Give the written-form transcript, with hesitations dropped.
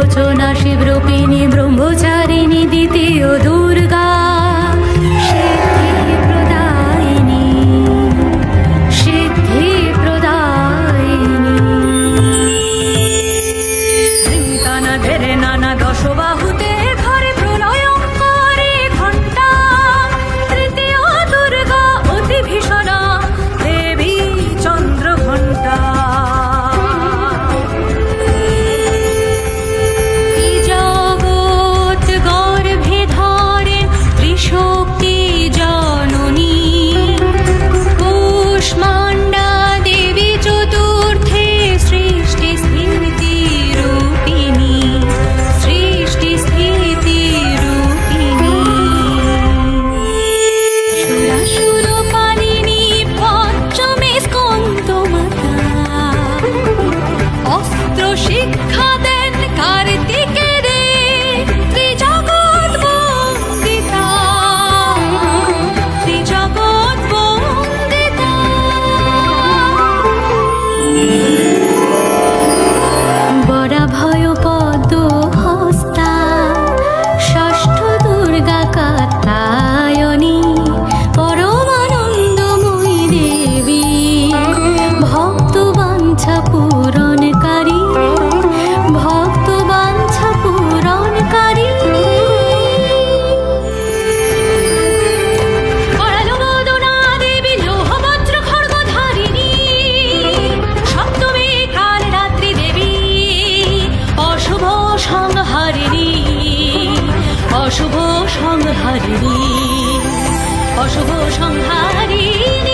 লোচনা শিবরূপিণী ব্রহ্মচারিণী দ্বিতীয় দুর্গা সিদ্ধি প্রদায়িনী সিদ্ধি প্রদায়িনী চিন্তানা ধেরে নানা দশবাহুতে ঘরে প্রলয়ঙ্করে ঘণ্টা তৃতীয় দুর্গা অতি ভীষণা দেবী চন্দ্রঘণ্টা শক্তি জননী কুষ্মাণ্ডা দেবী চতুর্থে সৃষ্টি স্থিতি রূপিণী সৃষ্টি স্থিতি রূপিণী সুরাসুর পালিনী পঞ্চমে স্কন্দমাতা অস্ত্র শিক্ষা দেন কার্তিকে অশুভ সংহারিণী অশুভ সংহারিণী